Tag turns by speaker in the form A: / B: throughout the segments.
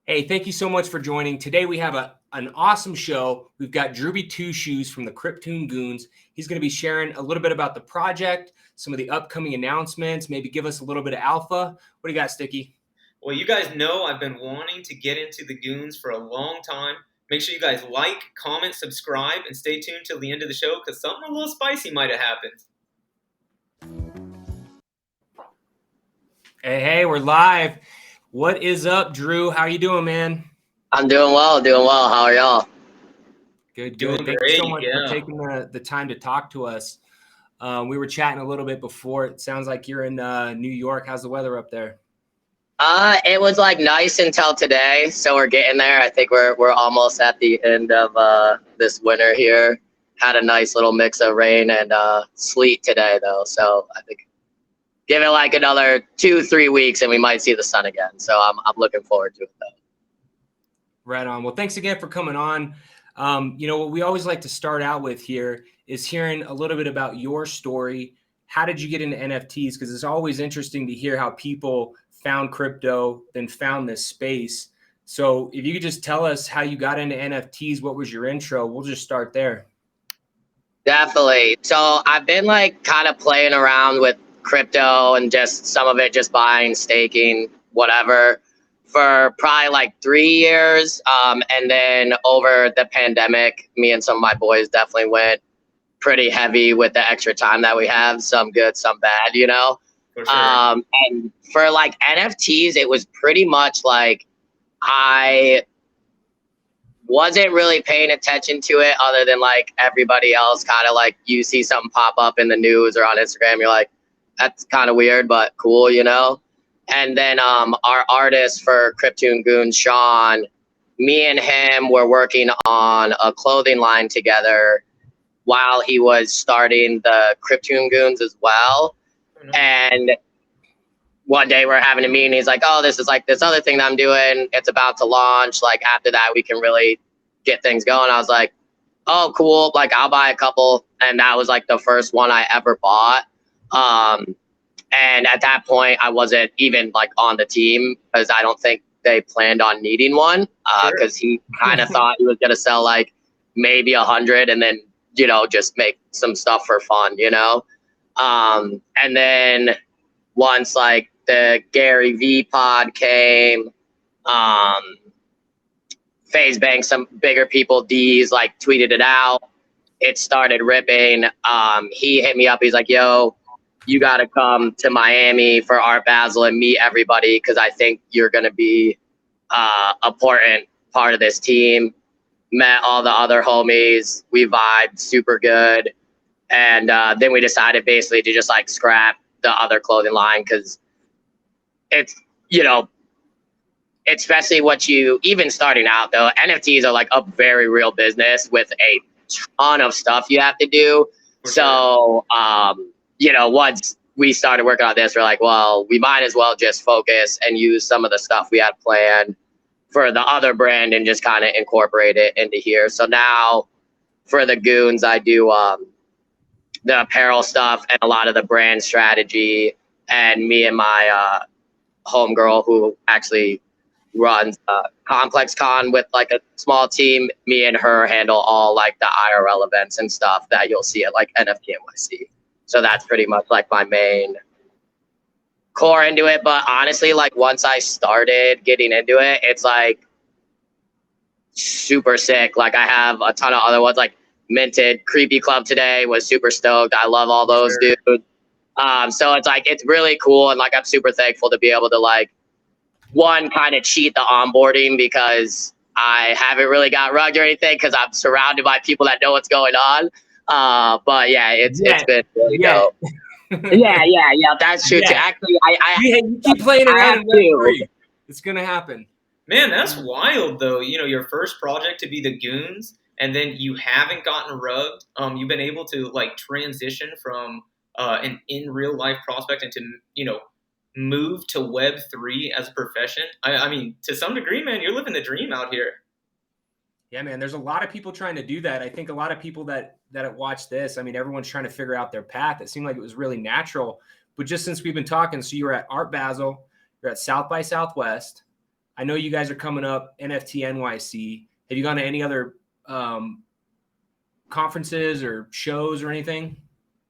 A: Hey, thank you so much for joining. Today we have an awesome show. We've got Drewby Two Shoes from the Cryptoon Goonz. He's going to be sharing a little bit about the project, some of the upcoming announcements, maybe give us a little bit of alpha. What do you got, Sticky?
B: Well, you guys know I've been wanting to get into the Goons for a long time. Make sure you guys like, comment, subscribe, and stay tuned till the end of the show because something a little spicy might have happened.
A: Hey, we're live. What is up, Drew? How you doing, man?
C: I'm doing well, How are y'all?
A: Good.
B: Doing
A: Thank
B: great,
A: you so much for
B: yeah.
A: taking the time to talk to us. We were chatting a little bit before. It sounds like you're in New York. How's the weather up there?
C: It was like nice until today, so we're getting there. I think we're almost at the end of this winter here. Had a nice little mix of rain and sleet today though, so I think give it like another 2-3 weeks and we might see the sun again. So I'm looking forward to it though.
A: Right on. Well, thanks again for coming on. What we always like to start out with here is hearing a little bit about your story. How did you get into NFTs? Because it's always interesting to hear how people found crypto, then found this space. So if you could just tell us how you got into NFTs, what was your intro? We'll just start there.
C: Definitely. So I've been like kind of playing around with crypto and just some of it just buying, staking, whatever, for probably like 3 years. And then over the pandemic, me and some of my boys definitely went pretty heavy with the extra time that we have, some good, some bad,
B: For sure.
C: And for like NFTs, it was pretty much like I wasn't really paying attention to it other than like everybody else. Kind of like you see something pop up in the news or on Instagram, you're like, that's kind of weird, but cool, And then our artist for Cryptoon Goon, Sean, me and him were working on a clothing line together while he was starting the Cryptoon Goonz as well.
B: Oh, no.
C: And one day we're having a meeting. He's like, oh, this is like this other thing that I'm doing. It's about to launch. Like after that, we can really get things going. I was like, oh, cool. Like I'll buy a couple. And that was like the first one I ever bought. And at that point, I wasn't even like on the team because I don't think they planned on needing one because he kind of thought he was going to sell like maybe 100 and then, just make some stuff for fun, And then once like the Gary V pod came, FaZe Bank, some bigger people, D's like tweeted it out. It started ripping. He hit me up. He's like, yo, you got to come to Miami for Art Basel and meet everybody because I think you're going to be an important part of this team. Met all the other homies. We vibed super good. And then we decided basically to just like scrap the other clothing line because it's, especially even starting out though, NFTs are like a very real business with a ton of stuff you have to do. So, once we started working on this, we're like, well, we might as well just focus and use some of the stuff we had planned for the other brand and just kind of incorporate it into here. So now for the Goons, I do the apparel stuff and a lot of the brand strategy. And me and my homegirl who actually runs Complex Con with like a small team, me and her handle all like the IRL events and stuff that you'll see at like NFT NYC. So that's pretty much like my main core into it. But honestly, like once I started getting into it, it's like super sick. Like I have a ton of other ones like Minted Creepy Club today was super stoked. I love all those dudes. So it's like, it's really cool. And like, I'm super thankful to be able to like, one, kind of cheat the onboarding because I haven't really got rugged or anything because I'm surrounded by people that know what's going on. But yeah, it's been really dope. Yeah, that's true too. Actually,
A: you keep playing around in Web3. It's gonna happen.
B: Man, that's wild though. Your first project to be the Goons, and then you haven't gotten rugged. You've been able to like transition from an in real life prospect into move to Web3 as a profession. I mean, to some degree, man, you're living the dream out here.
A: Yeah, man, there's a lot of people trying to do that. I think a lot of people that watch this, I mean, everyone's trying to figure out their path. It seemed like it was really natural. But just since we've been talking, so you were at Art Basel, you're at South by Southwest. I know you guys are coming up, NFT NYC. Have you gone to any other conferences or shows or anything?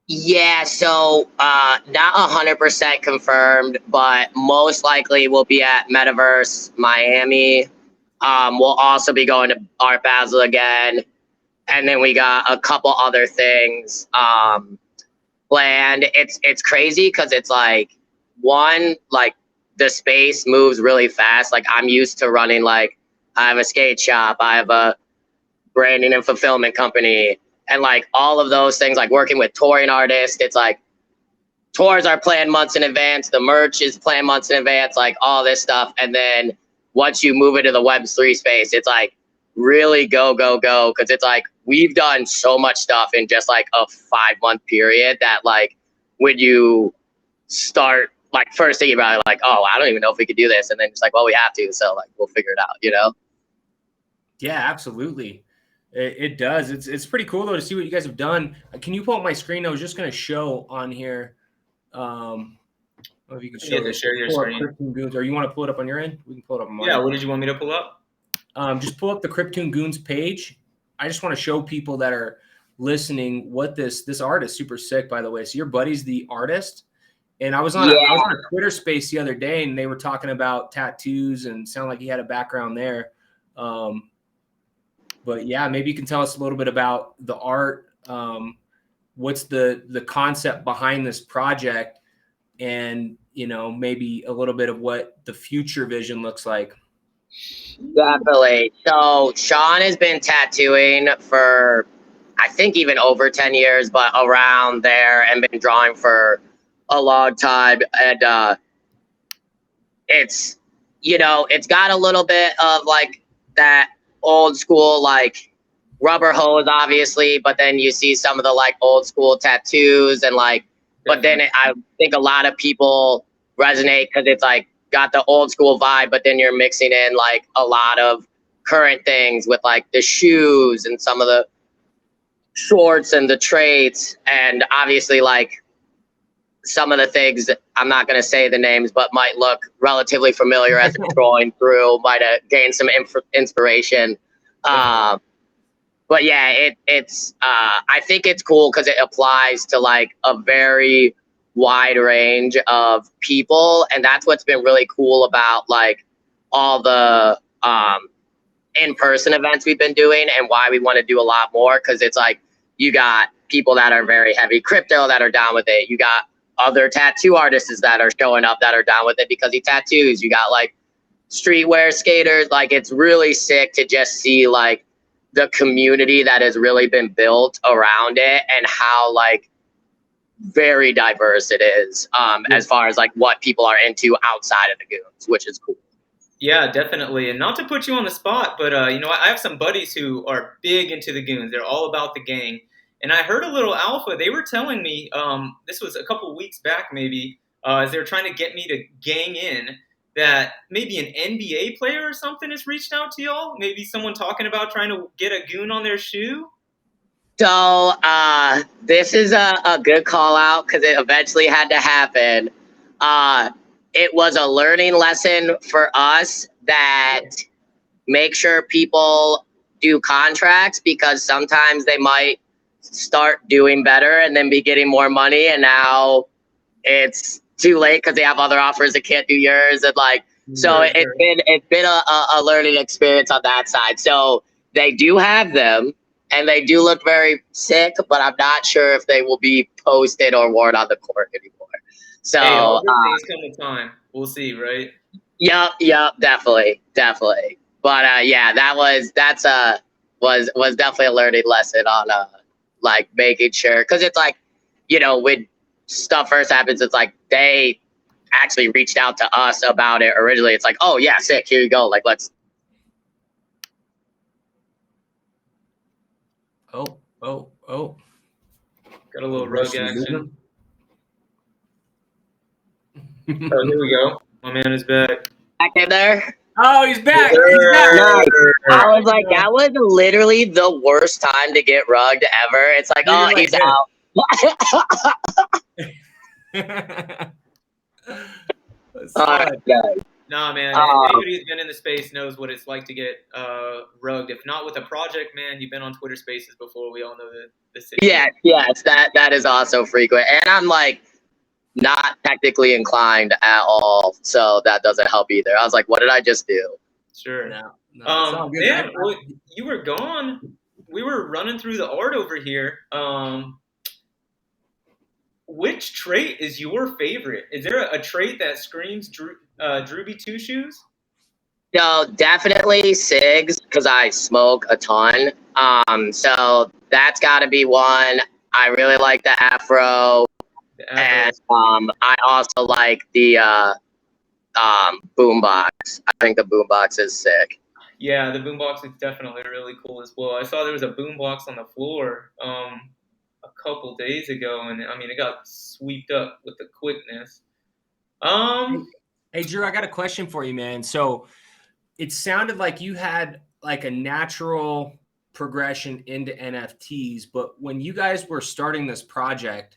C: Yeah, so not 100% confirmed, but most likely we'll be at Metaverse Miami. We'll also be going to Art Basel again, and then we got a couple other things planned. It's crazy because it's like the space moves really fast. Like I'm used to running like I have a skate shop, I have a branding and fulfillment company, and like all of those things, like working with touring artists, it's like tours are planned months in advance, the merch is planned months in advance, like all this stuff. And then once you move into the Web3 space, it's like really go, go, go. Cause it's like we've done so much stuff in just like a 5-month period that like when you start like first thinking about it, like, oh, I don't even know if we could do this. And then it's like, well, we have to. So like, we'll figure it out, you know?
A: Yeah, absolutely. It does. It's pretty cool though to see what you guys have done. Can you pull up my screen? I was just going to show on here. I don't know if you can
B: share your screen.
A: Cryptoon Goonz, or you want to pull it up on your end? We can pull it up on mine.
B: Yeah. What did you want me to pull up?
A: Just pull up the Cryptoon Goonz page. I just want to show people that are listening what this art is super sick, by the way. So your buddy's the artist. And I was on a Twitter space the other day, and they were talking about tattoos and sound like he had a background there. But yeah, maybe you can tell us a little bit about the art. What's the concept behind this project, and maybe a little bit of what the future vision looks like.
C: Definitely. So Sean has been tattooing for, I think, even over 10 years, but around there, and been drawing for a long time. And it's got a little bit of like that old school like rubber hose, obviously, but then you see some of the like old school tattoos and like, but then I think a lot of people resonate because it's like got the old school vibe, but then you're mixing in like a lot of current things with like the shoes and some of the shorts and the traits, and obviously like some of the things that I'm not going to say the names, but might look relatively familiar as it's scrolling through, might have gained some inspiration. But yeah, it's I think it's cool because it applies to like a very wide range of people. And that's what's been really cool about like all the in-person events we've been doing, and why we want to do a lot more. Cause it's like, you got people that are very heavy crypto that are down with it. You got other tattoo artists that are showing up that are down with it because he tattoos. You got like streetwear skaters. Like it's really sick to just see like the community that has really been built around it, and how like very diverse it is as far as like what people are into outside of the Goons, which is cool.
B: Yeah, definitely. And not to put you on the spot, but I have some buddies who are big into the Goons. They're all about the gang. And I heard a little alpha. They were telling me, this was a couple weeks back maybe, as they were trying to get me to gang in, that maybe an NBA player or something has reached out to y'all. Maybe someone talking about trying to get a Goon on their shoe.
C: So this is a good call out because it eventually had to happen. It was a learning lesson for us that make sure people do contracts, because sometimes they might start doing better and then be getting more money, and now it's too late because they have other offers that can't do yours. And like, so it's been a learning experience on that side. So they do have them, and they do look very sick, but I'm not sure if they will be posted or worn on the court anymore. So
B: things come in time. We'll see, right?
C: Yep, definitely. But yeah, was definitely a learning lesson on like making sure, because it's like, when stuff first happens, it's like they actually reached out to us about it originally. It's like, oh yeah, sick, here you go, like let's.
A: Oh.
B: Got a little rogue action. Oh, here we go. My man is back.
C: Back in there.
A: Oh, he's back.
C: Nice. I was like, that was literally the worst time to get rugged ever. It's like, oh, he's out. All right, guys.
B: Nah, man.
C: Um,
B: Anybody who's been in the space knows what it's like to get rugged. If not with a project, man, you've been on Twitter Spaces before. We all know the situation.
C: yes, that is also frequent, and I'm like not technically inclined at all, so that doesn't help either. I was like, what did I just do?
B: Sure.
A: No, it's all good.
B: Man, well, you were gone. We were running through the art over here. Which trait is your favorite? Is there a trait that screams Drooby Two Shoes?
C: So definitely cigs because I smoke a ton. So that's got to be one. I really like the afro,
B: The
C: and
B: Afro.
C: I also like the boombox. I think the boombox is sick.
B: Yeah, the boombox is definitely really cool as well. I saw there was a boombox on the floor a couple days ago, and I mean it got swept up with the quickness. Um,
A: Hey, Drew, I got a question for you, man. So it sounded like you had like a natural progression into NFTs, but when you guys were starting this project,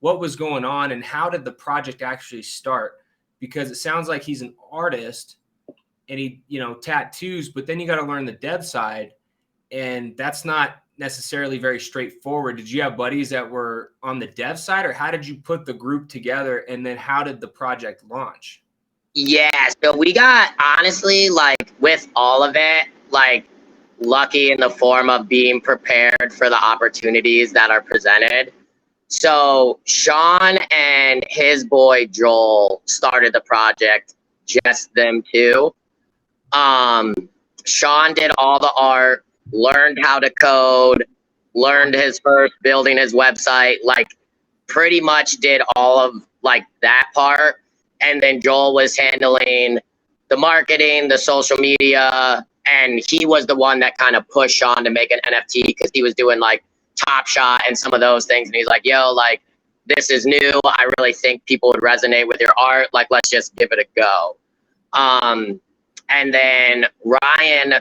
A: what was going on and how did the project actually start? Because it sounds like he's an artist and he, tattoos, but then you got to learn the dev side, and that's not necessarily very straightforward. Did you have buddies that were on the dev side, or how did you put the group together, and then how did the project launch?
C: Yeah, so we got honestly like with all of it, like lucky in the form of being prepared for the opportunities that are presented. So Sean and his boy Joel started the project, just them two. Um, Sean did all the art, learned how to code, learned his first building his website, like pretty much did all of like that part. And then Joel was handling the marketing, the social media, and he was the one that kind of pushed Sean to make an NFT because he was doing like Top Shot and some of those things. And he's like, yo, like, this is new. I really think people would resonate with your art. Like, let's just give it a go. And then Ryan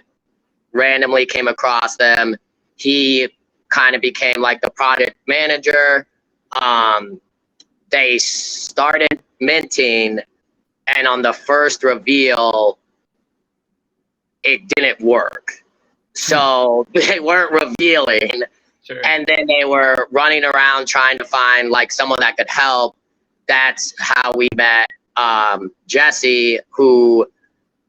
C: randomly came across them. He kind of became like the project manager. They started minting, and on the first reveal, it didn't work. So they weren't revealing.
B: sure.
C: And then they were running around trying to find like someone that could help. That's how we met Jesse, who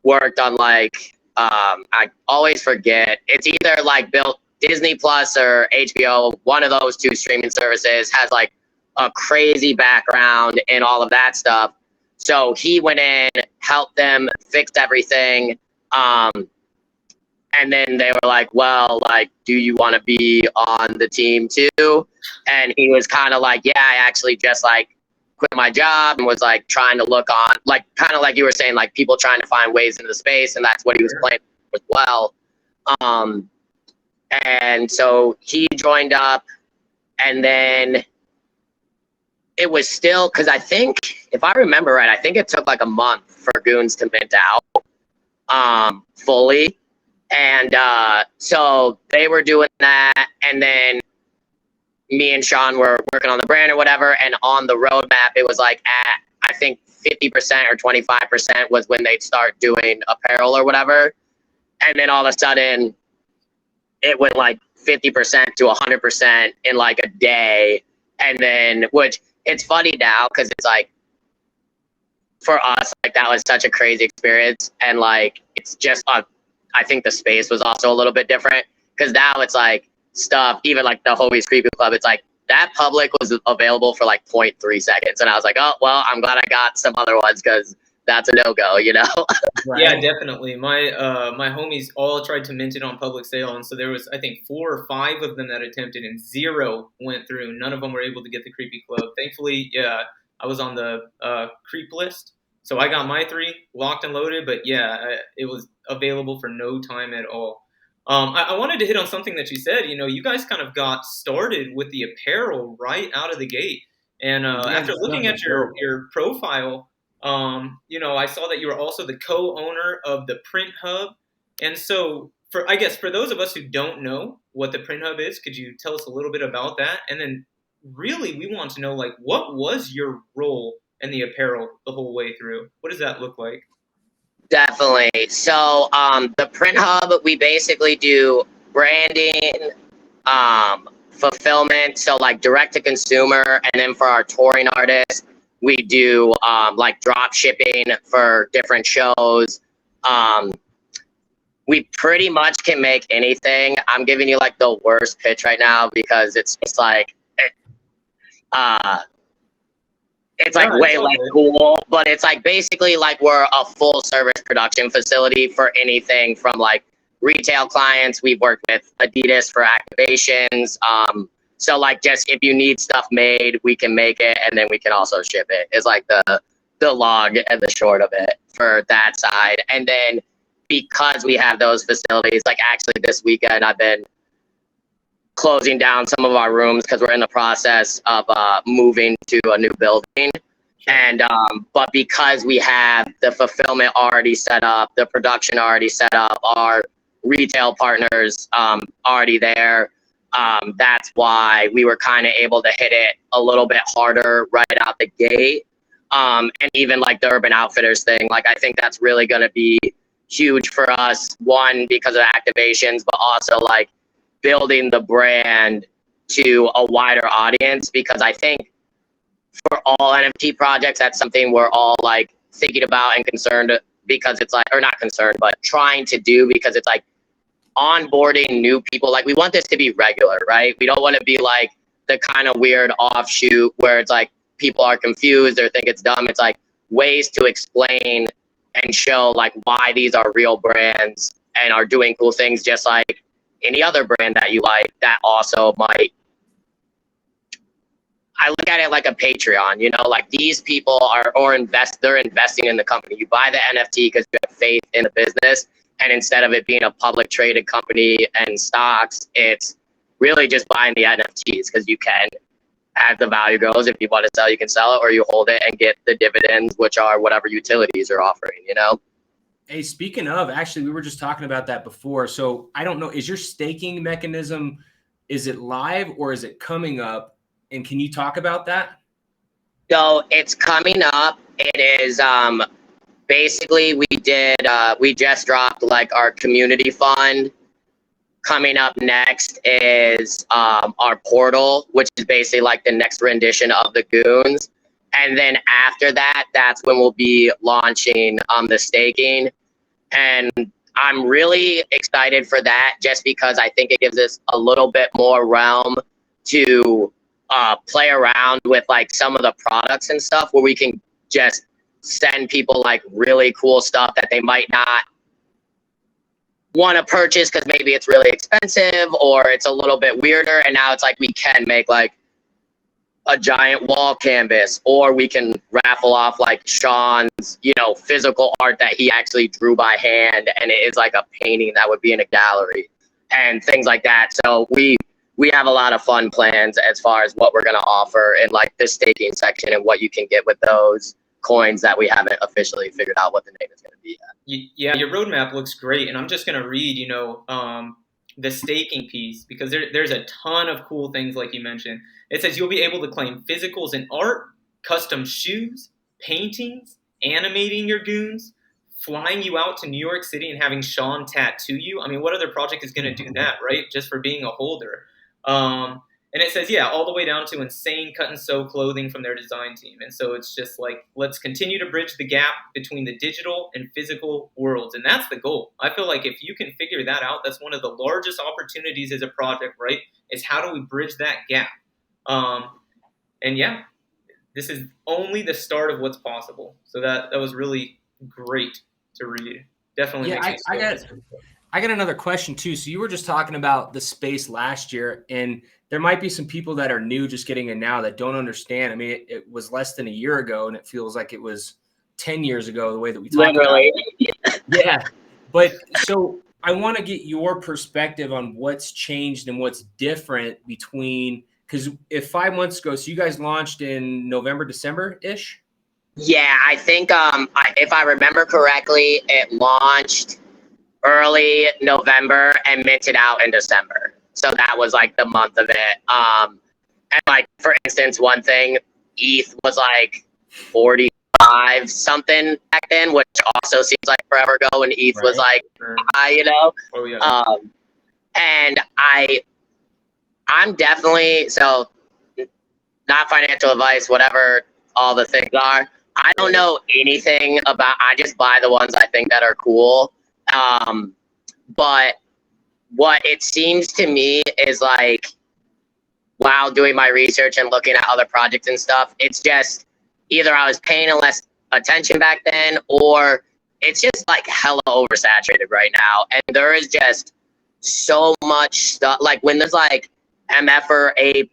C: worked on like I always forget. It's either like built Disney Plus or HBO. One of those two streaming services has like a crazy background in all of that stuff. So he went in, helped them, fixed everything. And then they were like, well, like, do you want to be on the team too? And he was kind of like, yeah, I actually just like quit my job and was like trying to look on, like, kind of like you were saying, like people trying to find ways into the space. And that's what he was playing as well. And so he joined up, and then it was still, because I think, if I remember right, I think it took like a month for Goonz to mint out fully. And so they were doing that, and then me and Sean were working on the brand or whatever, and on the roadmap, it was like at, I think 50% or 25% was when they'd start doing apparel or whatever. And then all of a sudden, it went like 50% to 100% in like a day. And then, which it's funny now because it's like, for us, like that was such a crazy experience. And like, it's just, I think the space was also a little bit different because now it's like stuff, even like the Homies Creepy Club, it's like that public was available for like 0.3 seconds. And I was like, oh, well, I'm glad I got some other ones because that's a no-go, you know?
A: Right.
B: Yeah, definitely. My homies all tried to mint it on public sale, and so there was I think 4 or 5 of them that attempted, and 0 went through. None of them were able to get the Creepy Club. Thankfully, yeah, I was on the creep list, so I got my 3 locked and loaded. But yeah, it was available for no time at all. I wanted to hit on something that you said. You know, you guys kind of got started with the apparel right out of the gate, and after looking at your profile. You know, I saw that you were also the co-owner of the Print Hub. And so I guess for those of us who don't know what the Print Hub is, could you tell us a little bit about that? And then really we want to know, like, what was your role in the apparel the whole way through? What does that look like?
C: Definitely. So the print hub, we basically do branding, fulfillment, so like direct to consumer, and then for our touring artists, we do like drop shipping for different shows. We pretty much can make anything. I'm giving you like the worst pitch right now because it's just like it's like way less cool, but it's like basically like we're a full service production facility for anything from like retail clients. We've worked with Adidas for activations. So like just if you need stuff made, we can make it and then we can also ship it. It's like the long and the short of it for that side. And then because we have those facilities, like actually this weekend I've been closing down some of our rooms because we're in the process of moving to a new building. And but because we have the fulfillment already set up, the production already set up, our retail partners already there, that's why we were kind of able to hit it a little bit harder right out the gate. And even like the Urban Outfitters thing, like I think that's really going to be huge for us, one, because of activations, but also like building the brand to a wider audience, because I think for all NFT projects, that's something we're all like thinking about and concerned, because it's like, or not concerned, but trying to do, because it's like onboarding new people. Like we want this to be regular, right? We don't want to be like the kind of weird offshoot where it's like people are confused or think it's dumb. It's like ways to explain and show like why these are real brands and are doing cool things, just like any other brand that you like that also might. I look at it like a Patreon, you know, like these people are, they're investing in the company. You buy the NFT because you have faith in the business. And instead of it being a public traded company and stocks, it's really just buying the NFTs because you can, as the value goes, if you want to sell, you can sell it, or you hold it and get the dividends, which are whatever utilities are offering, you know?
A: Hey, speaking of, actually, we were just talking about that before. So I don't know, is your staking mechanism, is it live or is it coming up? And can you talk about that?
C: So it's coming up. It is basically we just dropped like our community fund. Coming up next is our portal, which is basically like the next rendition of the Goons. And then after that, that's when we'll be launching the staking. And I'm really excited for that, just because I think it gives us a little bit more realm to play around with like some of the products and stuff, where we can just send people like really cool stuff that they might not want to purchase because maybe it's really expensive or it's a little bit weirder. And now it's like we can make like a giant wall canvas, or we can raffle off like Sean's, you know, physical art that he actually drew by hand, and it is like a painting that would be in a gallery and things like that. So we have a lot of fun plans as far as what we're going to offer in like the staking section and what you can get with those coins that we haven't officially figured out what the name is going to be yet.
B: Yeah, your roadmap looks great, and I'm just going to read, you know, the staking piece, because there's a ton of cool things like you mentioned. It says you'll be able to claim physicals in art, custom shoes, paintings, animating your goons, flying you out to New York City and having Sean tattoo you. I mean, what other project is going to do that, right? Just for being a holder. And it says, yeah, all the way down to insane cut and sew clothing from their design team. And so it's just like, let's continue to bridge the gap between the digital and physical worlds. And that's the goal. I feel like if you can figure that out, that's one of the largest opportunities as a project, right? Is how do we bridge that gap? And yeah, this is only the start of what's possible. So that was really great to read. Definitely
A: Yeah,
B: makes me
A: I got another question too. So you were just talking about the space last year, and there might be some people that are new just getting in now that don't understand. I mean, it was less than a year ago, and it feels like it was 10 years ago, the way that we talk about it. Yeah. But so I want to get your perspective on what's changed and what's different between, because if 5 months ago, so you guys launched in November, December-ish?
C: Yeah, I think if I remember correctly, it launched early November and minted out in December. So that was like the month of it. And like, for instance, one thing, ETH was like $40 5 something back then, which also seems like forever ago when ETH was like high, you know.
B: Oh yeah.
C: And I'm definitely, so not financial advice, whatever all the things are. I don't know anything about, I just buy the ones I think that are cool. But what it seems to me is like, while doing my research and looking at other projects and stuff, it's just either I was paying less attention back then, or it's just like hella oversaturated right now. And there is just so much stuff. Like when there's like MF or Ape,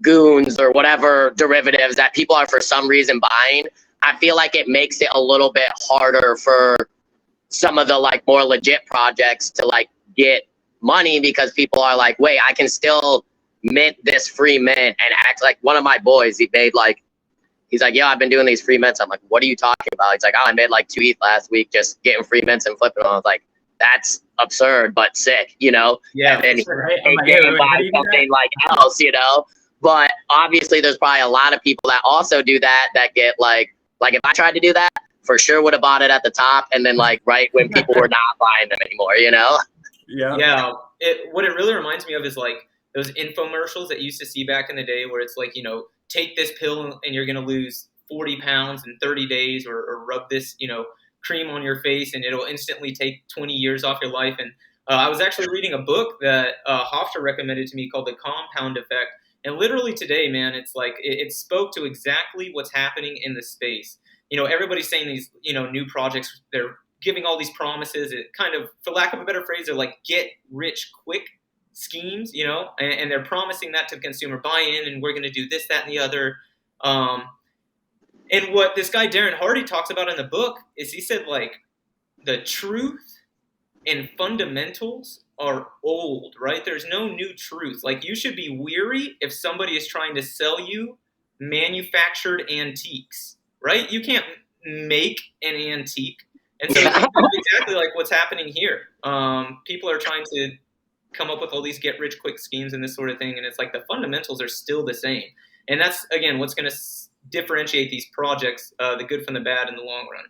C: Goons or whatever derivatives that people are for some reason buying, I feel like it makes it a little bit harder for some of the like more legit projects to like get money, because people are like, wait, I can still mint this free mint and act like one of my boys. He's like, yeah, I've been doing these free mints. I'm like, what are you talking about? He's like, oh, I made like 2 ETH last week just getting free mints and flipping them. I was like, that's absurd, but sick, you know?
B: Yeah.
C: And then he didn't buy something like else, you know? But obviously there's probably a lot of people that also do that get like if I tried to do that, for sure would have bought it at the top, and then like right when people were not buying them anymore, you know?
B: Yeah. What it really reminds me of is like those infomercials that you used to see back in the day where it's like, you know, take this pill and you're going to lose 40 pounds in 30 days, or rub this, you know, cream on your face and it'll instantly take 20 years off your life. And I was actually reading a book that Hofstra recommended to me called The Compound Effect. And literally today, man, it's like it spoke to exactly what's happening in the space. You know, everybody's saying these, you know, new projects, they're giving all these promises. It kind of, for lack of a better phrase, they're like get rich quick schemes, you know, and they're promising that to the consumer, buy in, and we're going to do this, that, and the other. And what this guy Darren Hardy talks about in the book is he said like the truth and fundamentals are old, right? There's no new truth. Like you should be weary if somebody is trying to sell you manufactured antiques, right? You can't make an antique. And so that's exactly like what's happening here. People are trying to come up with all these get rich quick schemes and this sort of thing. And it's like the fundamentals are still the same. And that's, again, what's going to differentiate these projects, the good from the bad in the long run.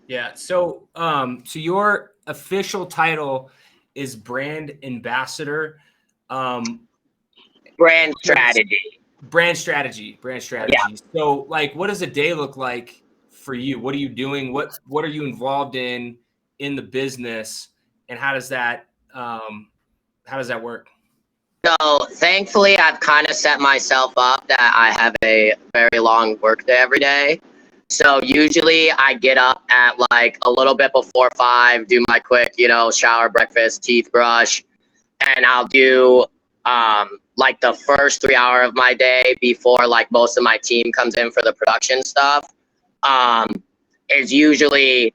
A: Yeah. So, so your official title is brand ambassador.
C: Brand strategy.
A: Yeah. So like, what does a day look like for you? What are you doing? What are you involved in the business, and how does that work?
C: So thankfully I've kind of set myself up that I have a very long work day every day. So usually I get up at like a little bit before 5, do my quick, you know, shower, breakfast, teeth brush, and I'll do like the first 3 hours of my day before like most of my team comes in for the production stuff. Is usually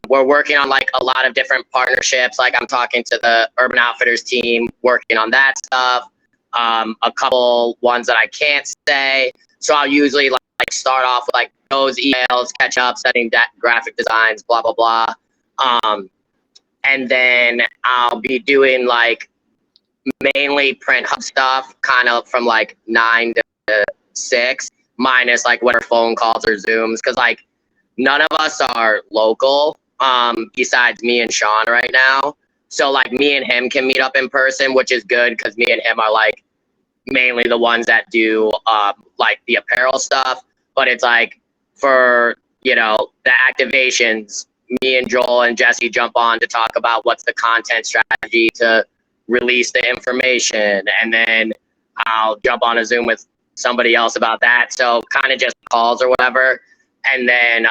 C: we're working on like a lot of different partnerships. Like I'm talking to the Urban Outfitters team, working on that stuff. A couple ones that I can't say. So I'll usually like start off with like those emails, catch up, setting graphic designs, blah, blah, blah. And then I'll be doing like mainly print hub stuff, kind of from like 9 to 6, minus like whatever phone calls or Zooms. Cause like none of us are local, besides me and Sean right now. So like me and him can meet up in person, which is good because me and him are like mainly the ones that do like the apparel stuff. But it's like for, you know, the activations, me and Joel and Jesse jump on to talk about what's the content strategy to release the information. And then I'll jump on a Zoom with somebody else about that. So kind of just calls or whatever. And then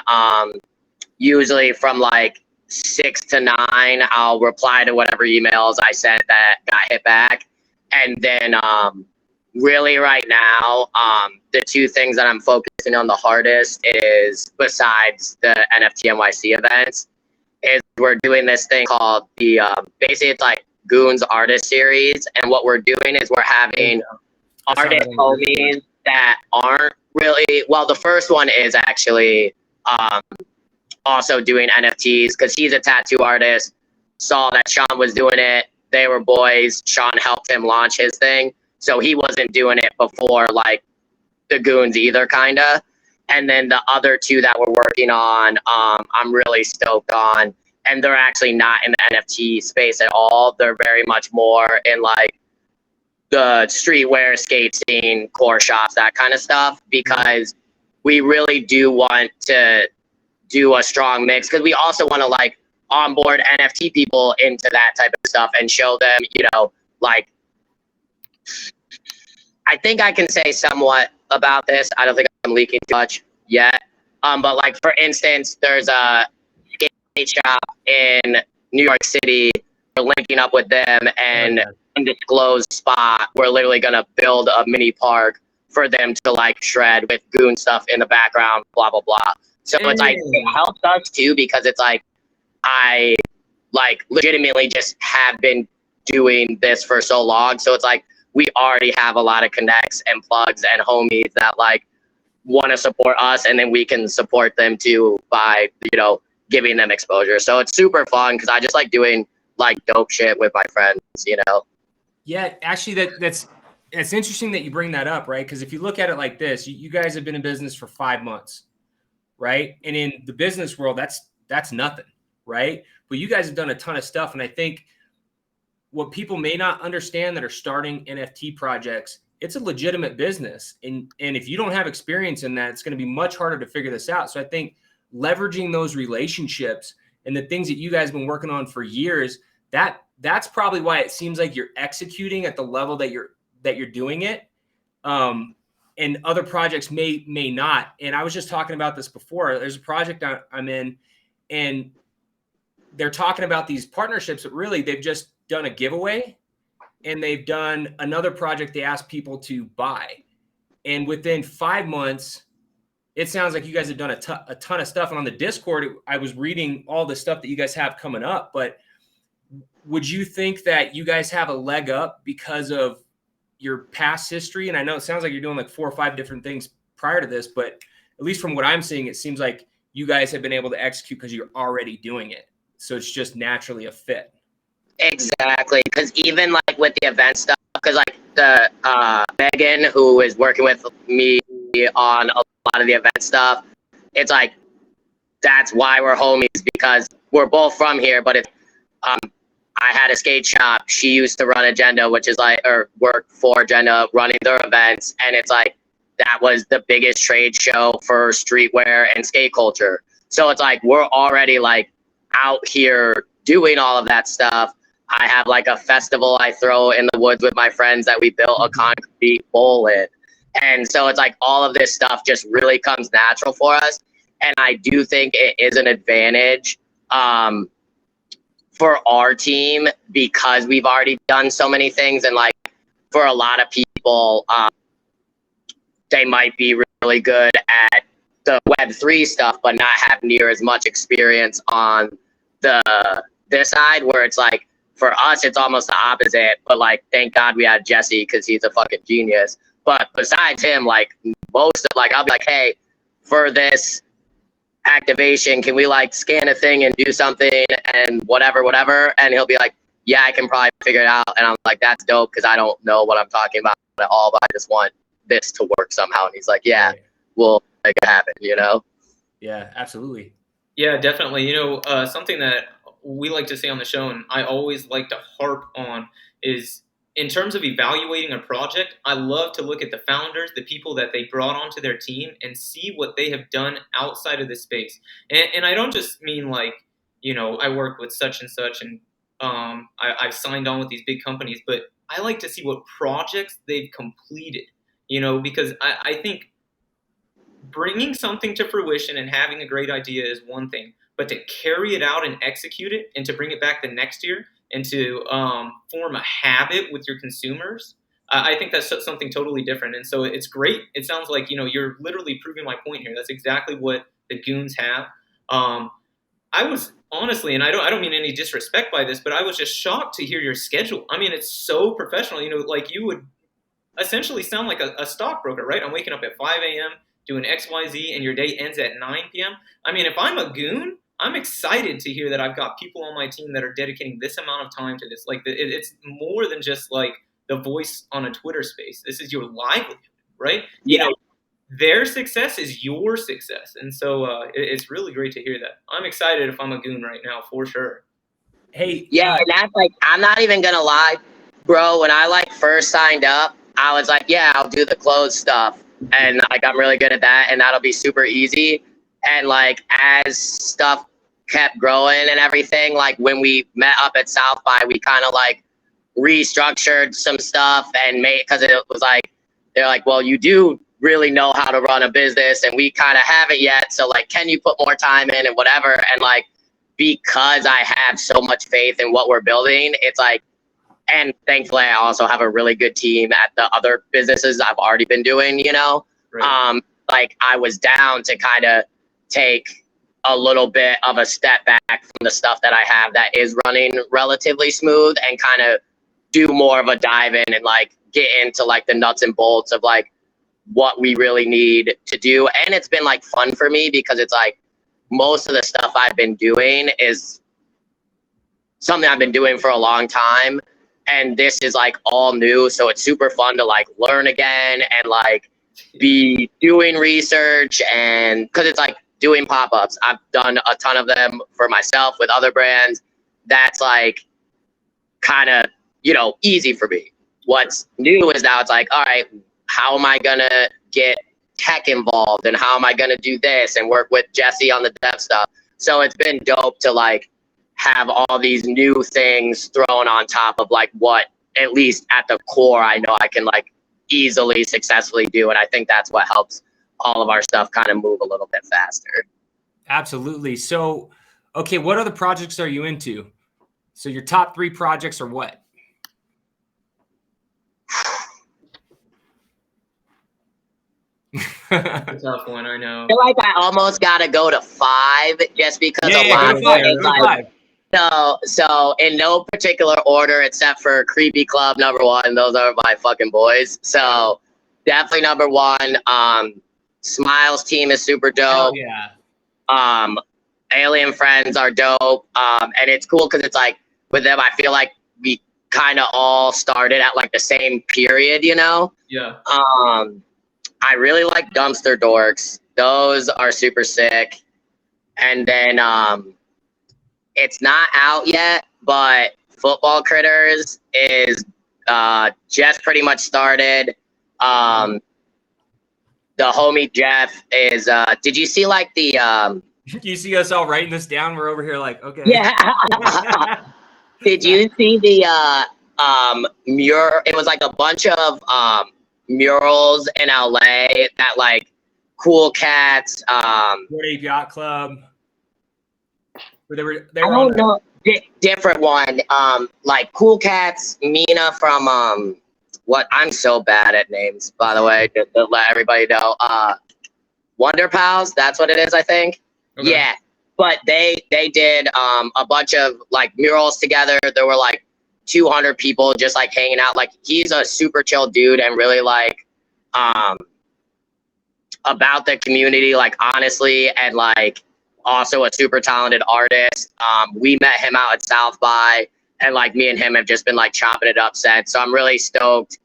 C: usually from like 6 to 9, I'll reply to whatever emails I sent that got hit back. And then really right now, the two things that I'm focusing on the hardest is, besides the NFT NYC events, is we're doing this thing called the, basically it's like Goonz Artist Series. And what we're doing is we're having artist homies that aren't really, well, the first one is actually also doing NFTs because he's a tattoo artist, saw that Sean was doing it. They were boys. Sean helped him launch his thing. So he wasn't doing it before like the Goonz either, kind of. And then the other two that we're working on, I'm really stoked on. And they're actually not in the NFT space at all. They're very much more in like the streetwear, skate scene, core shops, that kind of stuff, because we really do want to do a strong mix, because we also want to like onboard NFT people into that type of stuff and show them, you know, like, I think I can say somewhat about this. I don't think I'm leaking too much yet. But like, for instance, there's a skate shop in New York City. We're linking up with them, and undisclosed spot, we're literally gonna build a mini park for them to like shred with goon stuff in the background, blah blah blah. So it's like, it helps us too, because it's like, I like legitimately just have been doing this for so long. So it's like, we already have a lot of connects and plugs and homies that like want to support us, and then we can support them too by, you know, giving them exposure. So it's super fun, because I just like doing like dope shit with my friends, you know?
A: Yeah, actually, that's interesting that you bring that up, right? Because if you look at it like this, you guys have been in business for 5 months, right? And in the business world, that's nothing, right? But you guys have done a ton of stuff, and I think what people may not understand that are starting NFT projects, it's a legitimate business, and if you don't have experience in that, it's going to be much harder to figure this out. So I think leveraging those relationships and the things that you guys have been working on for years, that's probably why it seems like you're executing at the level that you're doing it. And other projects may not. And I was just talking about this before. There's a project I'm in, and they're talking about these partnerships, but really they've just done a giveaway, and they've done another project they asked people to buy. And within 5 months, it sounds like you guys have done a ton of stuff. And on the Discord, I was reading all the stuff that you guys have coming up. But would you think that you guys have a leg up because of your past history? And I know it sounds like you're doing like 4 or 5 different things prior to this, but at least from what I'm seeing, it seems like you guys have been able to execute because you're already doing it. So it's just naturally a fit.
C: Exactly, because even like with the event stuff, because like the Megan, who is working with me on a lot of the event stuff, it's like, that's why we're homies, because we're both from here. But if I had a skate shop, she used to run Agenda, which is like, or work for Agenda, running their events, and it's like, that was the biggest trade show for streetwear and skate culture. So it's like, we're already like out here doing all of that stuff. I have like a festival I throw in the woods with my friends that we built a concrete bowl in. And so it's like, all of this stuff just really comes natural for us. And I do think it is an advantage for our team, because we've already done so many things. And like, for a lot of people, they might be really good at the Web3 stuff, but not have near as much experience on this side, where it's like, for us, it's almost the opposite. But like, thank God we had Jesse, because he's a fucking genius. But besides him, like, most of, like, I'll be like, hey, for this activation, can we like scan a thing and do something and whatever, and he'll be like, yeah, I can probably figure it out. And I'm like, that's dope, because I don't know what I'm talking about at all, but I just want this to work somehow. And he's like, yeah, we'll make it happen, you know?
A: Yeah, absolutely.
B: Yeah, definitely. You know, something that we like to say on the show, and I always like to harp on, is in terms of evaluating a project, I love to look at the founders, the people that they brought onto their team, and see what they have done outside of the space. And I don't just mean like, you know, I work with such and such, and I've signed on with these big companies, but I like to see what projects they've completed, you know, because I think bringing something to fruition and having a great idea is one thing, but to carry it out and execute it, and to bring it back the next year, and to form a habit with your consumers, I think that's something totally different. And so it's great. It sounds like, you know, you're literally proving my point here. That's exactly what the Goons have. I was honestly, and I don't mean any disrespect by this, but I was just shocked to hear your schedule. I mean, it's so professional. You know, like, you would essentially sound like a stockbroker, right? I'm waking up at 5 a.m., doing X, Y, Z, and your day ends at 9 p.m. I mean, if I'm a goon, I'm excited to hear that I've got people on my team that are dedicating this amount of time to this. Like, it's more than just like the voice on a Twitter space. This is your livelihood, right?
C: Yeah.
B: You know, their success is your success. And so it's really great to hear that. I'm excited if I'm a goon right now, for sure.
A: Hey,
C: Yeah, and that's like, I'm not even gonna lie, bro. When I like first signed up, I was like, yeah, I'll do the clothes stuff, and like I'm really good at that, and that'll be super easy. And like as stuff kept growing and everything, like when we met up at South by, we kind of like restructured some stuff and made, because it was like they're like, well, you do really know how to run a business, and we kind of haven't yet. So like, can you put more time in and whatever? And like, because I have so much faith in what we're building, it's like, and thankfully I also have a really good team at the other businesses I've already been doing, you know.
B: Right.
C: Like I was down to kind of take a little bit of a step back from the stuff that I have that is running relatively smooth, and kind of do more of a dive in and like get into like the nuts and bolts of like what we really need to do. And it's been like fun for me, because it's like most of the stuff I've been doing is something I've been doing for a long time, and this is like all new, so it's super fun to like learn again and like be doing research. And because it's like doing pop-ups, I've done a ton of them for myself with other brands. That's like kind of, you know, easy for me. What's new is now it's like, all right, how am I gonna get tech involved, and how am I gonna do this and work with Jesse on the dev stuff? So it's been dope to like have all these new things thrown on top of like what, at least at the core, I know I can like easily successfully do. And I think that's what helps all of our stuff kind of move a little bit faster.
A: absolutely. So, okay, what other projects are you into? So your top 3 projects are what?
B: It's a tough one, I know.
C: I feel like I almost gotta go to 5, just because a
A: go
C: lot of
A: to 5,
C: it is
A: go to
C: like,
A: 5.
C: so in no particular order except for Creepy Club #1. Those are my fucking boys. So definitely #1. Smiles team is super
A: Hell
C: dope.
A: yeah.
C: Alien Friends are dope. And it's cool because it's like with them, I feel like we kind of all started at like the same period, you know?
B: Yeah.
C: I really like Dumpster Dorks. Those are super sick. And then it's not out yet, but Football Critters is just pretty much started. The homie Jeff is did you see like the
A: You see us all writing this down? We're over here like, okay.
C: yeah. Did you see the mural? It was like a bunch of murals in LA that like Cool Cats
A: Bored Ape Yacht Club. Where they were
C: I don't know. Different one. Like Cool Cats, Mina from what? I'm so bad at names, by the way, just to let everybody know. Wonder Pals, that's what it is, I think.
B: Okay.
C: Yeah. But they did a bunch of like murals together. There were like 200 people just like hanging out. Like he's a super chill dude and really like about the community, like honestly, and like also a super talented artist. We met him out at South by, and like me and him have just been like chopping it up since. So I'm really stoked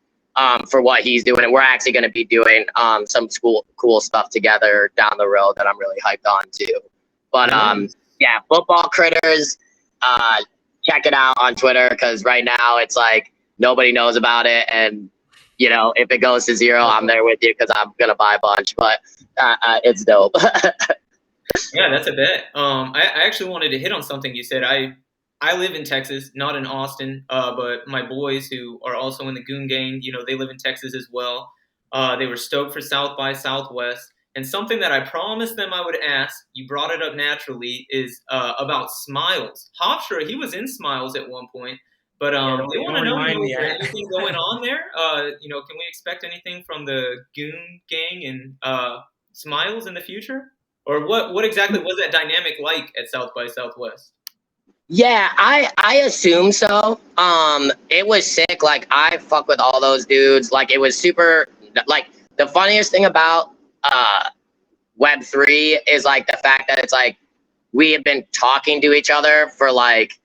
C: for what he's doing, and we're actually going to be doing some cool stuff together down the road that I'm really hyped on too. But yeah, Football Critters, check it out on Twitter, because right now it's like nobody knows about it, and you know, if it goes to 0, I'm there with you because I'm gonna buy a bunch. But it's dope.
B: Yeah, that's a bet. I actually wanted to hit on something you said. I live in Texas, not in Austin, but my boys who are also in the Goon Gang, you know, they live in Texas as well. They were stoked for South by Southwest. And something that I promised them I would ask, you brought it up naturally, is about Smiles. Hofstra, he was in Smiles at one point, but they want to know, you know, is there anything going on there? You know, can we expect anything from the Goon Gang and Smiles in the future? Or what exactly was that dynamic like at South by Southwest?
C: Yeah, I assume so. It was sick. Like I fuck with all those dudes. Like it was super. Like the funniest thing about Web3 is like the fact that it's like we have been talking to each other for like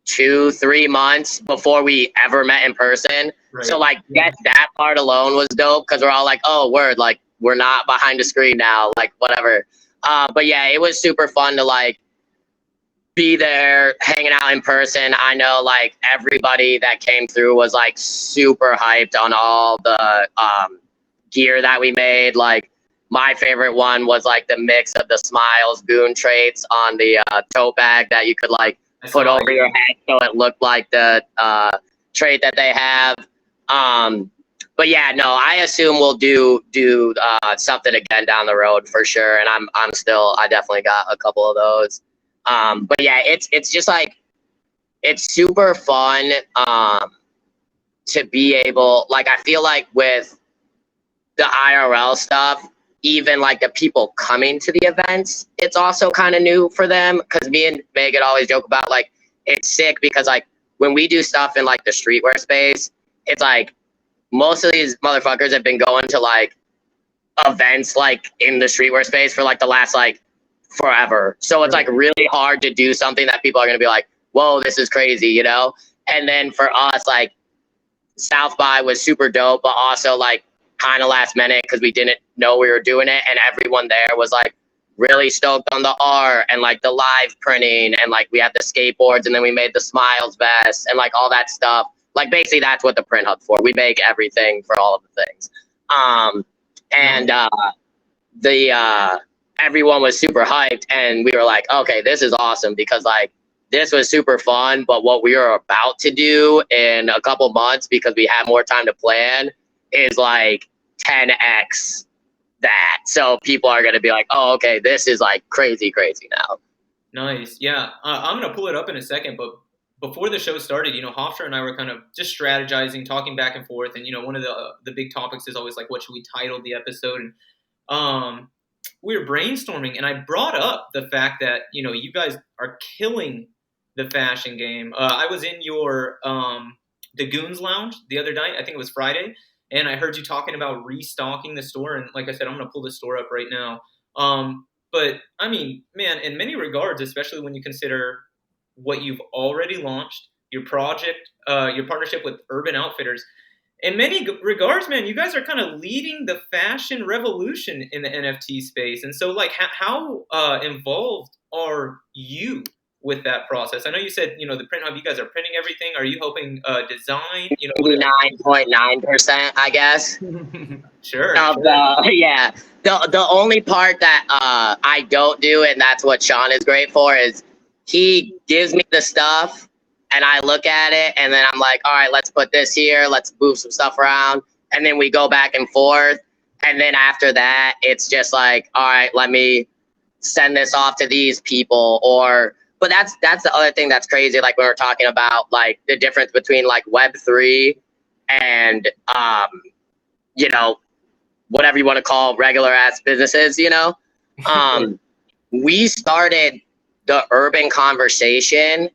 C: 2-3 months before we ever met in person. Right. So like that part alone was dope, because we're all like, oh word, like we're not behind a screen now, like whatever. But yeah, it was super fun to like be there, hanging out in person. I know like everybody that came through was like super hyped on all the gear that we made. Like my favorite one was like the mix of the Smiles Goon traits on the tote bag that you could like put over your head so it looked like the trait that they have. But yeah, no, I assume we'll do something again down the road for sure. And I definitely got a couple of those. But yeah, it's just like, it's super fun to be able, like, I feel like with the IRL stuff, even like the people coming to the events, it's also kind of new for them. Cause me and Megan always joke about like, it's sick because like when we do stuff in like the streetwear space, it's like most of these motherfuckers have been going to like events like in the streetwear space for like the last like forever. So it's like really hard to do something that people are going to be like, whoa, this is crazy, you know? And then for us, like South by was super dope, but also like kind of last minute because we didn't know we were doing it. And everyone there was like really stoked on the art and like the live printing. And like we had the skateboards and then we made the Smiles vest and like all that stuff. Like basically that's what the print hub's for. We make everything for all of the things. Everyone was super hyped and we were like, okay, this is awesome because like this was super fun, but what we are about to do in a couple months because we have more time to plan is like 10x that. So people are going to be like, oh, okay, this is like crazy now.
B: Nice. Yeah. I'm going to pull it up in a second, but before the show started, you know, Hofstra and I were kind of just strategizing, talking back and forth. And, you know, one of the big topics is always like, what should we title the episode? And we were brainstorming and I brought up the fact that, you know, you guys are killing the fashion game. I was in your, the Goonz lounge the other night. I think it was Friday. And I heard you talking about restocking the store. And like I said, I'm going to pull the store up right now. But I mean, man, in many regards, especially when you consider what you've already launched, your project, your partnership with Urban Outfitters, in many regards, man, you guys are kind of leading the fashion revolution in the NFT space. And so like, how involved are you with that process? I know you said, you know, the print hub, you guys are printing everything. Are you helping design, you know?
C: 99.9%, I guess.
B: Sure.
C: Yeah. The only part that I don't do, and that's what Sean is great for, is he gives me the stuff and I look at it and then I'm like, all right, let's put this here. Let's move some stuff around. And then we go back and forth. And then after that, it's just like, all right, let me send this off to these people. But that's the other thing that's crazy. Like when we're talking about like the difference between like Web3 and, you know, whatever you want to call regular ass businesses, you know, we started the urban conversation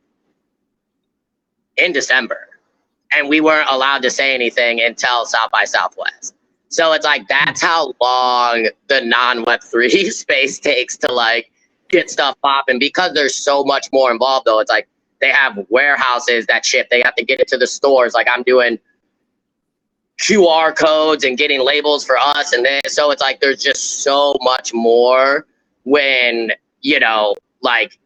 C: in December and we weren't allowed to say anything until South by Southwest. So it's like, that's how long the non-Web3 space takes to like get stuff popping because there's so much more involved though. It's like they have warehouses that ship, they have to get it to the stores. Like I'm doing QR codes and getting labels for us. And then, so it's like, there's just so much more when, you know, like,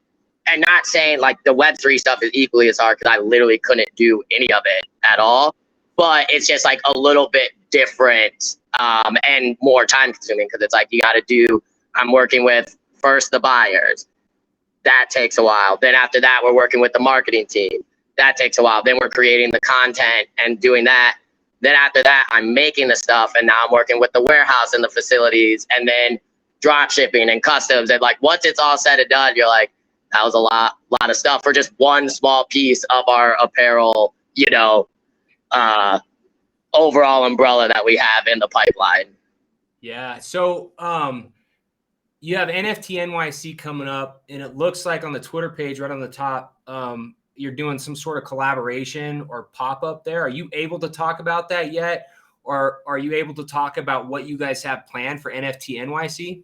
C: and not saying like the Web3 stuff is equally as hard because I literally couldn't do any of it at all, but it's just like a little bit different and more time consuming because it's like you got to do, I'm working with first the buyers. That takes a while. Then after that, we're working with the marketing team. That takes a while. Then we're creating the content and doing that. Then after that, I'm making the stuff and now I'm working with the warehouse and the facilities and then drop shipping and customs. And like once it's all said and done, you're like, that was a lot of stuff for just one small piece of our apparel, you know, overall umbrella that we have in the pipeline.
A: Yeah. So you have NFT NYC coming up, and it looks like on the Twitter page right on the top, you're doing some sort of collaboration or pop-up there. Are you able to talk about that yet? Or are you able to talk about what you guys have planned for NFT NYC?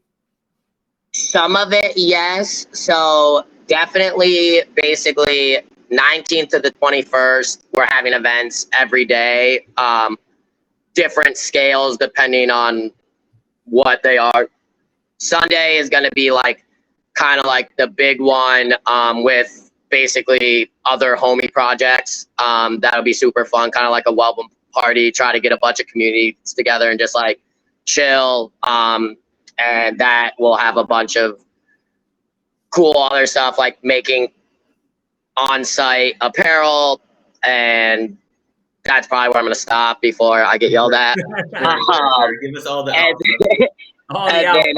C: Some of it, yes. So definitely, basically 19th to the 21st, we're having events every day, different scales depending on what they are. Sunday is going to be like kind of like the big one with basically other homie projects. That'll be super fun, kind of like a welcome party, try to get a bunch of communities together and just like chill. And that will have a bunch of cool other stuff like making on-site apparel, and that's probably where I'm going to stop before I get yelled at.
B: Give us all the
C: and then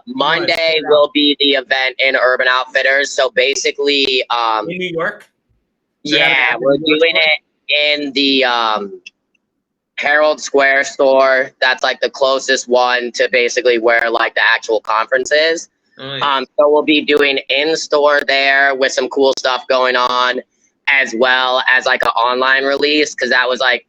C: Monday will be the event in Urban Outfitters. So basically,
A: in New York?
C: Yeah, we're doing it in the Herald Square store. That's like the closest one to basically where like the actual conference is.
B: Nice.
C: So we'll be doing in-store there with some cool stuff going on, as well as like an online release, because that was like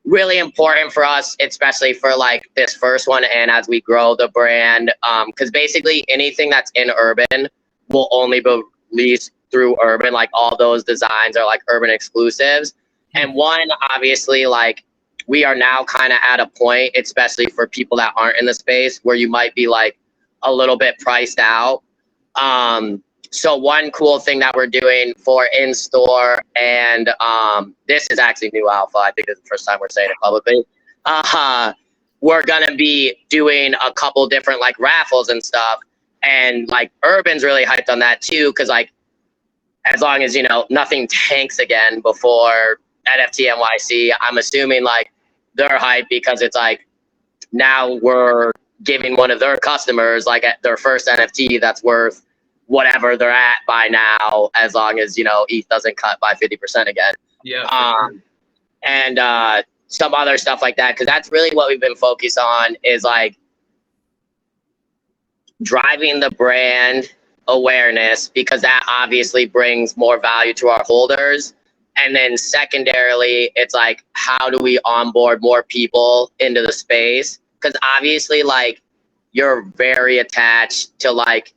C: really important for us, especially for like this first one and as we grow the brand. Because basically anything that's in Urban will only be released through Urban. Like all those designs are like Urban exclusives. And one, obviously, like we are now kind of at a point, especially for people that aren't in the space, where you might be like a little bit priced out. So one cool thing that we're doing for in-store, and this is actually new alpha, I think it's the first time we're saying it publicly, we're gonna be doing a couple different like raffles and stuff, and like Urban's really hyped on that too, because like as long as, you know, nothing tanks again before NFT NYC, I'm assuming like they're hyped because it's like now we're giving one of their customers like at their first NFT that's worth whatever they're at by now, as long as, you know, ETH doesn't cut by 50% again.
B: Yeah.
C: And some other stuff like that, because that's really what we've been focused on, is like driving the brand awareness, because that obviously brings more value to our holders. And then secondarily, it's like, how do we onboard more people into the space? Because obviously, like, you're very attached to like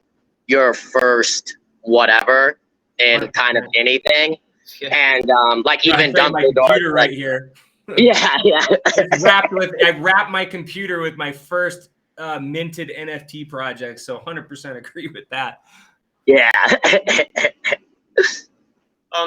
C: your first whatever in kind of anything.
B: Yeah.
C: And like even
A: my computer right here.
C: Yeah.
A: I wrapped my computer with my first minted NFT project, so 100% agree with that.
C: Yeah.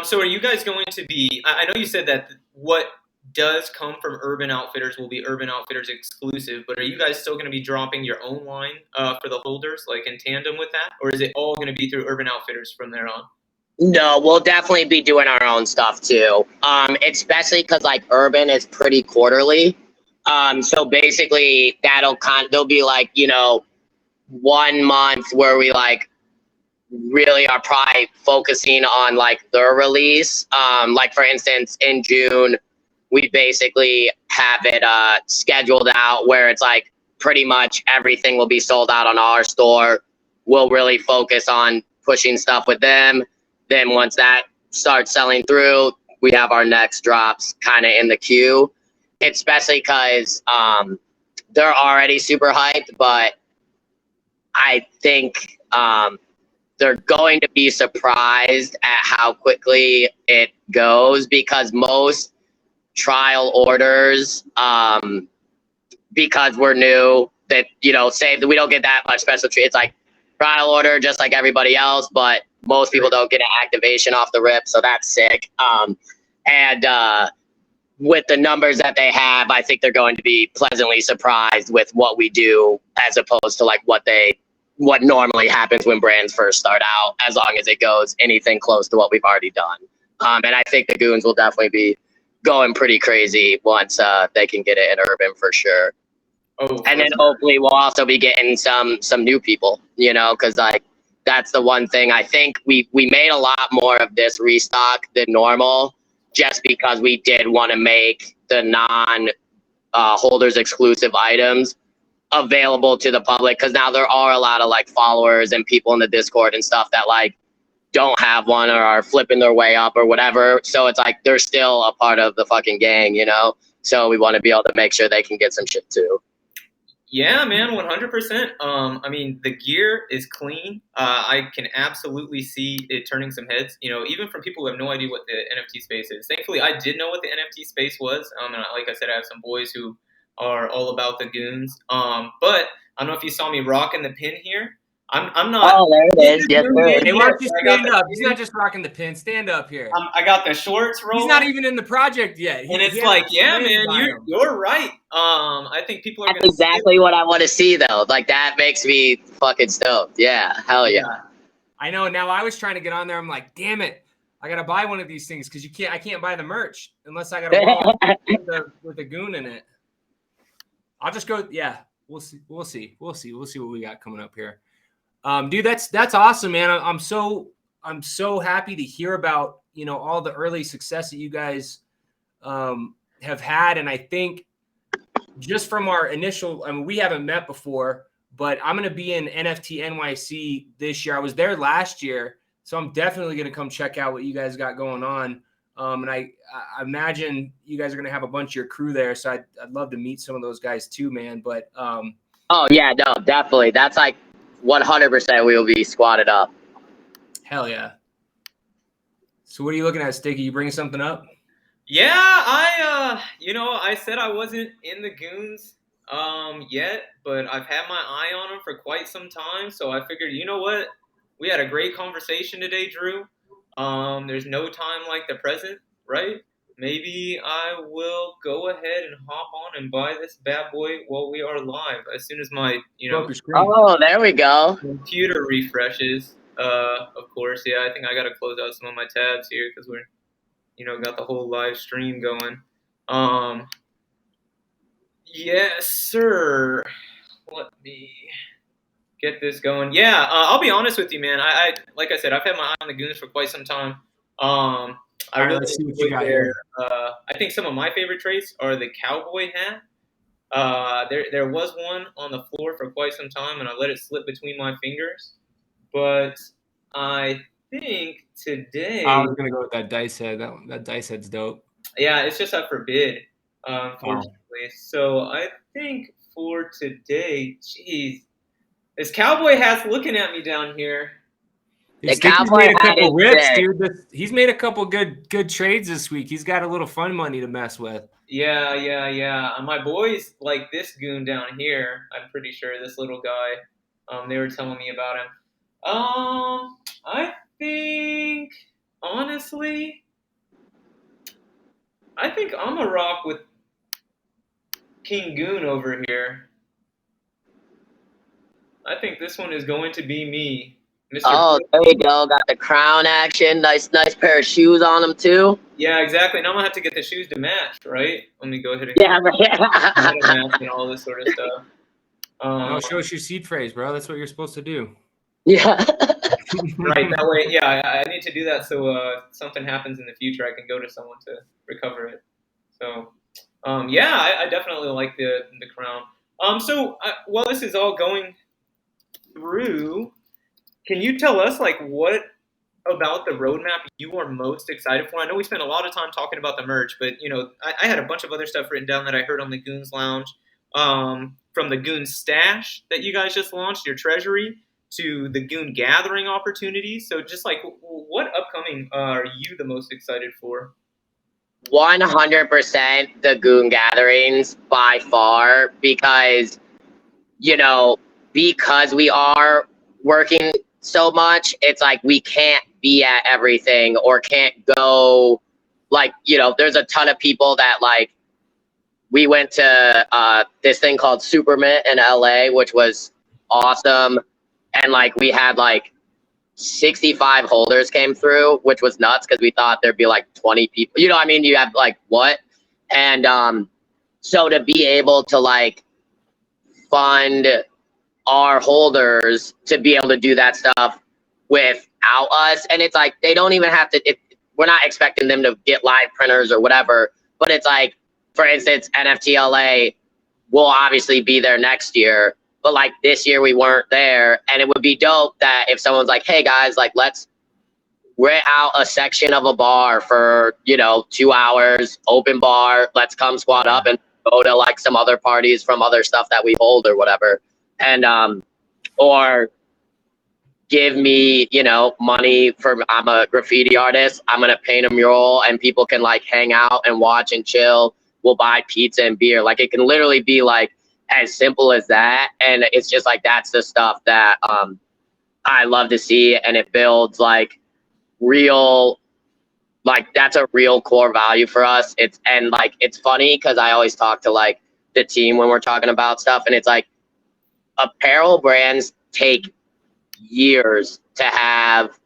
B: So are you guys going to be, I know you said that what does come from Urban Outfitters will be Urban Outfitters exclusive, but are you guys still going to be dropping your own line for the holders, like in tandem with that? Or is it all going to be through Urban Outfitters from there on?
C: No, we'll definitely be doing our own stuff too. Especially because like Urban is pretty quarterly. So basically there'll be like, you know, 1 month where we like really are probably focusing on like their release. Like for instance, in June, we basically have it scheduled out where it's like pretty much everything will be sold out on our store. We'll really focus on pushing stuff with them. Then once that starts selling through, we have our next drops kind of in the queue. Especially because they're already super hyped, but I think they're going to be surprised at how quickly it goes, because most trial orders, because we're new, that, you know, say that we don't get that much special treat. It's like trial order just like everybody else, but most people don't get an activation off the rip, so that's sick. And with the numbers that they have, I think they're going to be pleasantly surprised with what we do, as opposed to like what normally happens when brands first start out, as long as it goes anything close to what we've already done. And I think the Goons will definitely be going pretty crazy once they can get it in Urban for sure. And then hopefully we'll also be getting some new people, you know, because like that's the one thing. I think we made a lot more of this restock than normal, just because we did want to make the non holders exclusive items available to the public, because now there are a lot of like followers and people in the Discord and stuff that like don't have one or are flipping their way up or whatever. So it's like they're still a part of the fucking gang, you know? So we want to be able to make sure they can get some shit too.
B: Yeah, man, 100%. I mean, the gear is clean. I can absolutely see it turning some heads, you know, even from people who have no idea what the NFT space is. Thankfully, I did know what the NFT space was. And like I said, I have some boys who are all about the Goons. But I don't know if you saw me rocking the pin here. I'm not.
C: Oh, there it is. Yes, sir.
A: Hey, why don't you stand up? He's not just rocking the pin. Stand up here.
B: I got the shorts rolling.
A: He's not even in the project yet.
B: And it's like, yeah, man, you're right. I think people are.
C: That's exactly what I want to see, though. Like, that makes me fucking stoked. Yeah, hell yeah.
A: I know. Now I was trying to get on there. I'm like, damn it, I gotta buy one of these things because I can't buy the merch unless I got a wallet with the goon in it. I'll just go. Yeah, we'll see what we got coming up here. Dude, that's awesome, man. I'm so happy to hear about, you know, all the early success that you guys have had. And I think just from our initial, I mean, we haven't met before, but I'm going to be in NFT NYC this year. I was there last year, so I'm definitely going to come check out what you guys got going on. And I imagine you guys are going to have a bunch of your crew there. So I'd love to meet some of those guys too, man. But
C: oh yeah, no, definitely. That's like 100% we will be squatted up.
A: Hell yeah. So what are you looking at, Sticky? You bringing something up?
B: Yeah, I said I wasn't in the goons yet, but I've had my eye on them for quite some time. So I figured, you know what? We had a great conversation today, Drew. There's no time like the present, right? Maybe I will go ahead and hop on and buy this bad boy while we are live. As soon as my,
C: oh, there we go.
B: Computer refreshes. Of course, yeah. I think I got to close out some of my tabs here because we're, got the whole live stream going. Yes, sir. Let me get this going. Yeah, I'll be honest with you, man. I like I said, I've had my eye on the goons for quite some time. I really
A: let's see what you got here.
B: I think some of my favorite traits are the cowboy hat. There was one on the floor for quite some time, and I let it slip between my fingers. But I think today
A: I was gonna go with that dice head. That dice head's dope.
B: Yeah, it's just up for bid, unfortunately. So I think for today, geez, this cowboy hat's looking at me down here.
C: The cowboy
A: made a couple
C: hat
A: rips,
C: is
A: dude. He's made a couple good trades this week. He's got a little fun money to mess with.
B: Yeah. My boys like this goon down here. I'm pretty sure this little guy. They were telling me about him. I think honestly, I'm a rock with King Goon over here. I think this one is going to be me. Mr.
C: Oh, there you go. Got the crown action. Nice pair of shoes on him too.
B: Yeah, exactly. Now I'm gonna have to get the shoes to match, right? Let me go ahead and match and all this sort of stuff.
A: No, show us your seed phrase, bro. That's what you're supposed to do.
C: Yeah.
B: Right, that way. Yeah, I need to do that so something happens in the future, I can go to someone to recover it. So, I definitely like the crown. So while this is all going through, can you tell us what about the roadmap you are most excited for? I know we spent a lot of time talking about the merch, but I had a bunch of other stuff written down that I heard on the Goons Lounge, from the Goon Stash that you guys just launched, your treasury, to the Goon Gathering opportunities. So just what upcoming are you the most excited for?
C: 100% the Goon Gatherings by far, because because we are working so much, it's we can't be at everything or can't go, there's a ton of people that we went to this thing called Supermint in LA, which was awesome. And we had 65 holders came through, which was nuts because we thought there'd be 20 people. You have what? And so to be able to fund our holders to be able to do that stuff without us, and it's they don't even have to. We're not expecting them to get live printers or whatever, but it's for instance, NFT LA will obviously be there next year. But this year we weren't there, and it would be dope that if someone's hey guys, let's rent out a section of a bar for 2 hours, open bar. Let's come squat up and go to some other parties from other stuff that we hold or whatever, and or give me money for, I'm a graffiti artist. I'm gonna paint a mural, and people can hang out and watch and chill. We'll buy pizza and beer. It can literally be as simple as that. And it's just like, that's the stuff that I love to see. And it builds like real, like that's a real core value for us. It's funny because I always talk to like the team when we're talking about stuff, and it's like apparel brands take years to have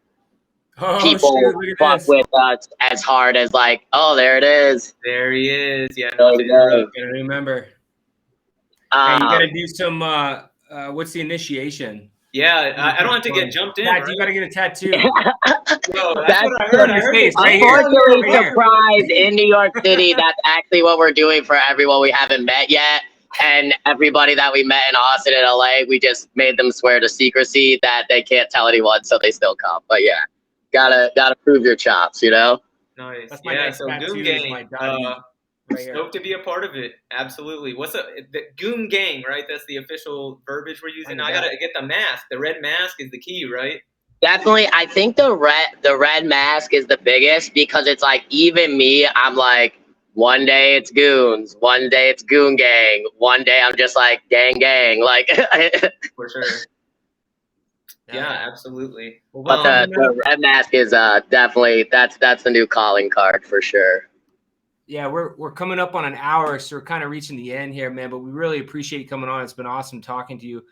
C: people fuck with us as hard as like, oh, there it is.
B: There he is. Yeah,
A: gotta remember. Hey, you gotta do some. What's the initiation?
B: Yeah, I don't have to get jumped in. Right?
A: You gotta get a tattoo.
B: Bro, that's what I heard.
C: Unfortunately, surprise in New York City. That's actually what we're doing for everyone we haven't met yet. And everybody that we met in Austin and LA, we just made them swear to secrecy that they can't tell anyone, so they still come. But yeah, gotta prove your chops, you know.
B: Nice. That's my next tattoo. Goon Gang. Right stoked to be a part of it. Absolutely. What's the Goon Gang, right? That's the official verbiage we're using. Now I gotta get the mask. The red mask is the key, right?
C: Definitely. I think the red mask is the biggest, because it's like, even me, I'm like, one day it's Goons, one day it's Goon Gang, one day I'm just like gang, like.
B: For sure. Yeah, absolutely.
C: But the red mask is definitely, that's the new calling card for sure.
A: Yeah, we're coming up on an hour, so we're kind of reaching the end here, man. But we really appreciate you coming on. It's been awesome talking to you.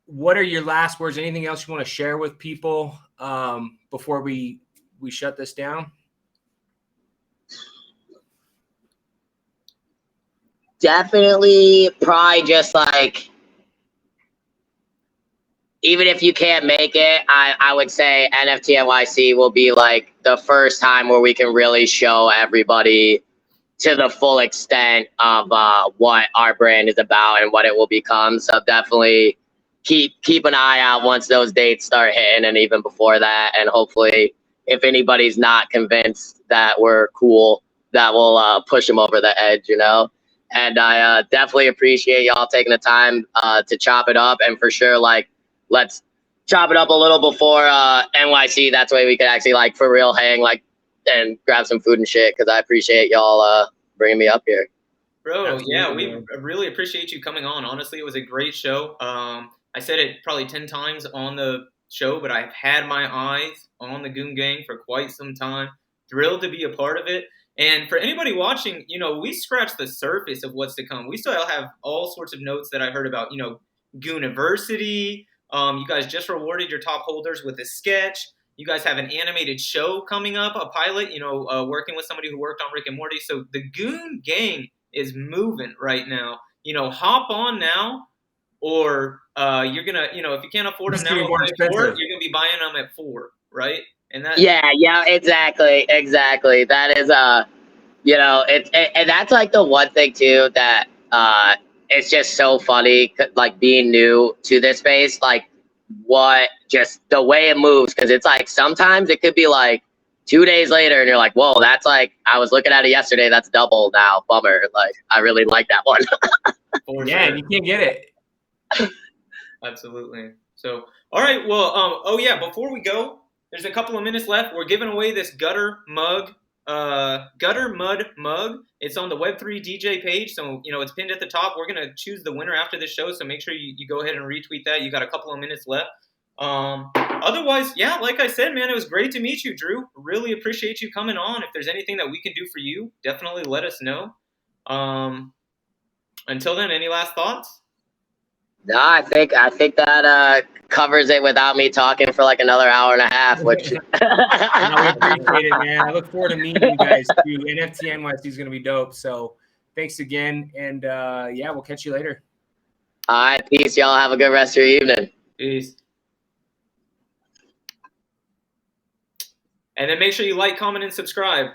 A: What are your last words? Anything else you want to share with people before we shut this down?
C: Definitely, probably just like, even if you can't make it, I would say NFT NYC will be like the first time where we can really show everybody to the full extent of what our brand is about and what it will become. So definitely keep an eye out once those dates start hitting, and even before that. And hopefully, if anybody's not convinced that we're cool, that will push them over the edge, you know? And I definitely appreciate y'all taking the time to chop it up. And for sure, like, let's chop it up a little before NYC. That's way we could actually, like, for real hang, like, and grab some food and shit, because I appreciate y'all bringing me up here.
B: Bro, absolutely, yeah, we really appreciate you coming on. Honestly, it was a great show. I said it probably 10 times on the show, but I've had my eyes on the Goon Gang for quite some time. Thrilled to be a part of it. And for anybody watching, you know, we scratched the surface of what's to come. We still have all sorts of notes that I heard about, you know, Gooniversity. You guys just rewarded your top holders with a sketch. You guys have an animated show coming up, a pilot, you know, working with somebody who worked on Rick and Morty. So the Goon Gang is moving right now. You know, hop on now, or you're going to, you know, if you can't afford them now, you're going to be buying them at 4, right? And that,
C: yeah, exactly. That is, you know, and that's like the one thing too that it's just so funny, like being new to this space, like what just the way it moves, because it's like sometimes it could be like 2 days later and you're like, whoa, that's like, I was looking at it yesterday, that's double now, bummer. Like, I really like that one.
A: Yeah, sure. You can't get it.
B: Absolutely. So, all right, well, oh yeah, before we go, there's a couple of minutes left. We're giving away this gutter mud mug. It's on the Web3 DJ page, so you know it's pinned at the top. We're gonna choose the winner after this show, so make sure you go ahead and retweet that. You got a couple of minutes left. Otherwise, yeah, like I said, man, it was great to meet you, Drew. Really appreciate you coming on. If there's anything that we can do for you, definitely let us know. Until then, any last thoughts?
C: No, I think that covers it without me talking for like another hour and a half, which
A: no, we appreciate it, man. I look forward to meeting you guys too. NFT NYC is gonna be dope. So thanks again, and yeah, we'll catch you later.
C: All right, peace, y'all. Have a good rest of your evening.
B: Peace. And then make sure you like, comment, and subscribe.